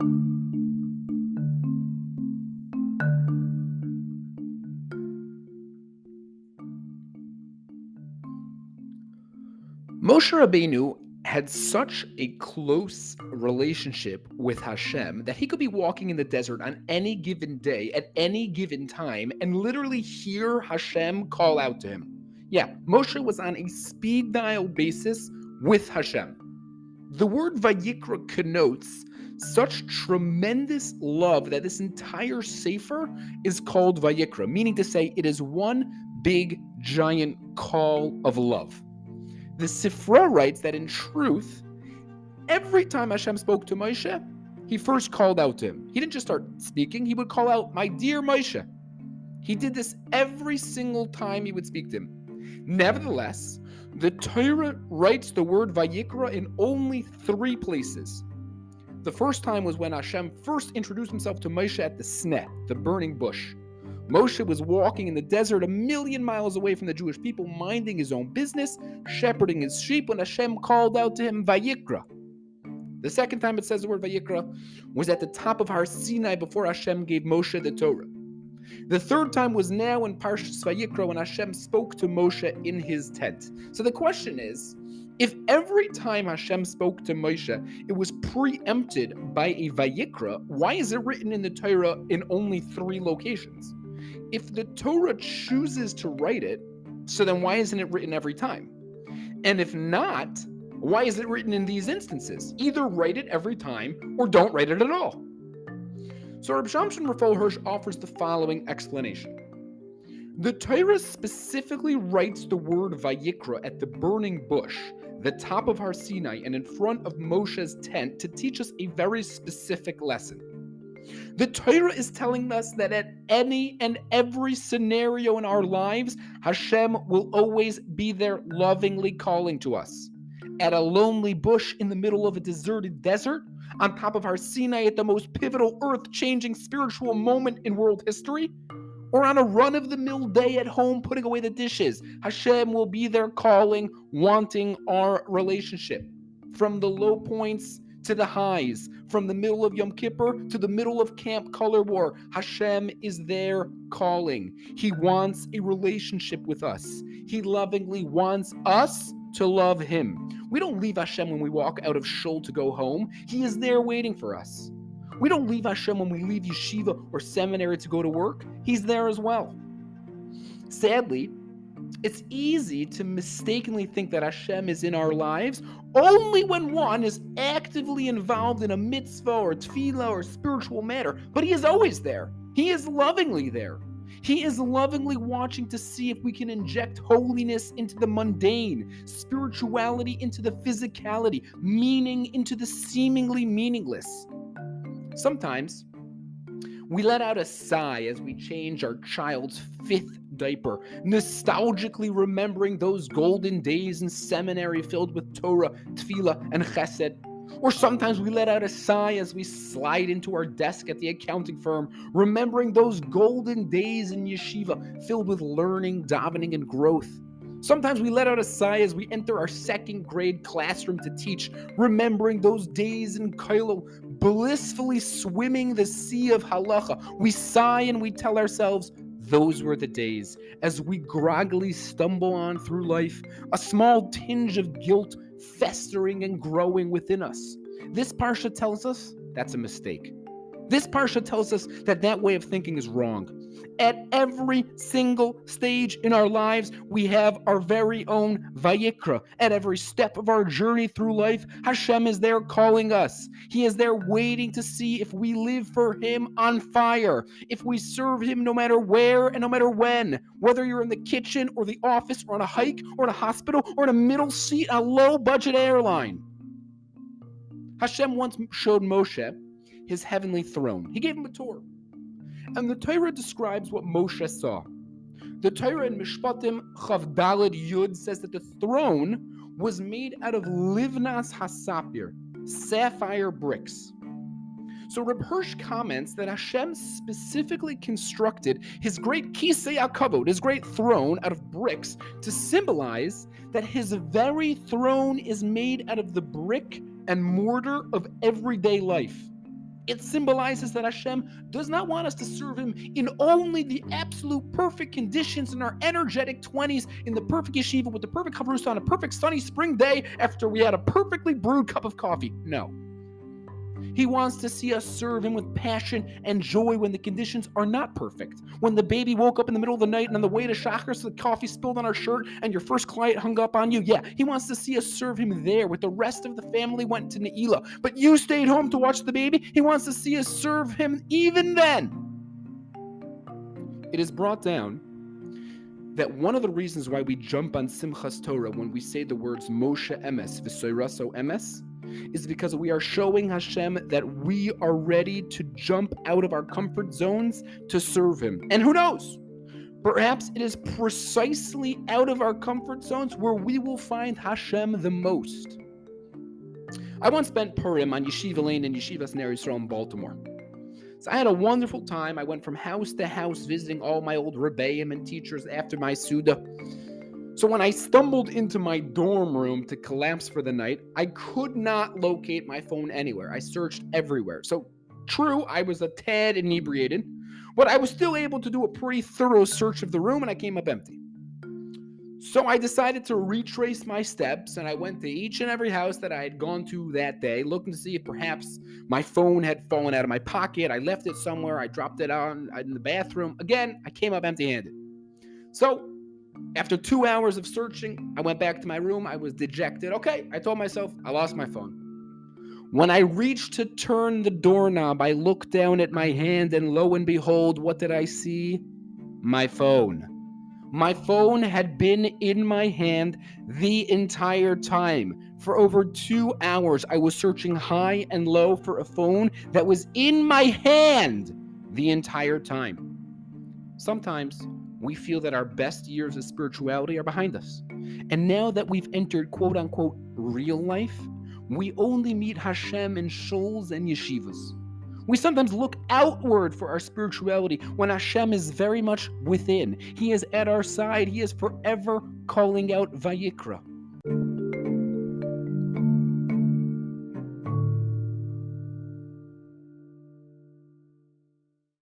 Moshe Rabbeinu had such a close relationship with Hashem that he could be walking in the desert on any given day, at any given time, and literally hear Hashem call out to him. Yeah, Moshe was on a speed dial basis with Hashem. The word Vayikra connotes such tremendous love that this entire sefer is called Vayikra, meaning to say it is one big, giant call of love. The Sifra writes that in truth, every time Hashem spoke to Moshe, he first called out to him. He didn't just start speaking, he would call out, "My dear Moshe." He did this every single time he would speak to him. Nevertheless, the Torah writes the word Vayikra in only 3 places. The first time was when Hashem first introduced himself to Moshe at the Sneh, the burning bush. Moshe was walking in the desert a million miles away from the Jewish people, minding his own business, shepherding his sheep, when Hashem called out to him, Vayikra. The second time it says the word Vayikra was at the top of Har Sinai before Hashem gave Moshe the Torah. The third time was now in Parshas Vayikra when Hashem spoke to Moshe in his tent. So the question is, if every time Hashem spoke to Moshe, it was preempted by a Vayikra, why is it written in the Torah in only 3 locations? If the Torah chooses to write it, so then why isn't it written every time? And if not, why is it written in these instances? Either write it every time or don't write it at all. So Reb Shamshon Raphael Hirsch offers the following explanation. The Torah specifically writes the word Vayikra at the burning bush, the top of Har Sinai, and in front of Moshe's tent to teach us a very specific lesson. The Torah is telling us that at any and every scenario in our lives, Hashem will always be there lovingly calling to us. At a lonely bush in the middle of a deserted desert, on top of Har Sinai at the most pivotal earth-changing spiritual moment in world history, or on a run-of-the-mill day at home putting away the dishes, Hashem will be there calling, wanting our relationship. From the low points to the highs, from the middle of Yom Kippur to the middle of Camp Color War, Hashem is there calling. He wants a relationship with us. He lovingly wants us to love him. We don't leave Hashem when we walk out of shul to go home. He is there waiting for us. We don't leave Hashem when we leave yeshiva or seminary to go to work. He's there as well. Sadly, it's easy to mistakenly think that Hashem is in our lives only when one is actively involved in a mitzvah or tefillah or spiritual matter, but he is always there. He is lovingly there. He is lovingly watching to see if we can inject holiness into the mundane, spirituality into the physicality, meaning into the seemingly meaningless. Sometimes we let out a sigh as we change our child's 5th diaper, nostalgically remembering those golden days in seminary filled with Torah, tefillah, and chesed. Or sometimes we let out a sigh as we slide into our desk at the accounting firm, remembering those golden days in yeshiva filled with learning, davening, and growth. Sometimes we let out a sigh as we enter our 2nd grade classroom to teach, remembering those days in Kollel, blissfully swimming the sea of halacha. We sigh and we tell ourselves, those were the days. As we groggily stumble on through life, a small tinge of guilt festering and growing within us. This parsha tells us that's a mistake. This parsha tells us that that way of thinking is wrong. At every single stage in our lives, we have our very own Vayikra. At every step of our journey through life, Hashem is there calling us. He is there waiting to see if we live for him on fire, if we serve him no matter where and no matter when, whether you're in the kitchen or the office or on a hike or in a hospital or in a middle seat on a low-budget airline. Hashem once showed Moshe his heavenly throne. He gave him a tour. And the Torah describes what Moshe saw. The Torah in Mishpatim Chav Daled Yud says that the throne was made out of livnas hasapir, sapphire bricks. So Reb Hirsch comments that Hashem specifically constructed his great kisei hakavod, his great throne, out of bricks to symbolize that his very throne is made out of the brick and mortar of everyday life. It symbolizes that Hashem does not want us to serve Him in only the absolute perfect conditions in our energetic 20s, in the perfect yeshiva, with the perfect chavrusa on a perfect sunny spring day after we had a perfectly brewed cup of coffee. No. He wants to see us serve Him with passion and joy when the conditions are not perfect. When the baby woke up in the middle of the night and on the way to Shachar, so the coffee spilled on our shirt and your first client hung up on you. Yeah, He wants to see us serve Him there with the rest of the family went to Ne'ilah. But you stayed home to watch the baby. He wants to see us serve Him even then. It is brought down that one of the reasons why we jump on Simchas Torah when we say the words Moshe Emes, V'soiraso Emes, is because we are showing Hashem that we are ready to jump out of our comfort zones to serve Him. And who knows? Perhaps it is precisely out of our comfort zones where we will find Hashem the most. I once spent Purim on Yeshiva Lane in Yeshivas Ner Yisrael in Baltimore. So I had a wonderful time. I went from house to house visiting all my old rebbeim and teachers after my Suda. So when I stumbled into my dorm room to collapse for the night, I could not locate my phone anywhere. I searched everywhere. So true, I was a tad inebriated, but I was still able to do a pretty thorough search of the room and I came up empty. So I decided to retrace my steps and I went to each and every house that I had gone to that day, looking to see if perhaps my phone had fallen out of my pocket. I left it somewhere. I dropped it in the bathroom. Again, I came up empty-handed. So after 2 hours of searching, I went back to my room. I was dejected. Okay, I told myself, I lost my phone. When I reached to turn the doorknob, I looked down at my hand and lo and behold, what did I see? My phone. My phone had been in my hand the entire time. For over 2 hours, I was searching high and low for a phone that was in my hand the entire time. Sometimes we feel that our best years of spirituality are behind us. And now that we've entered quote-unquote real life, we only meet Hashem in shuls and yeshivas. We sometimes look outward for our spirituality when Hashem is very much within. He is at our side. He is forever calling out Vayikra.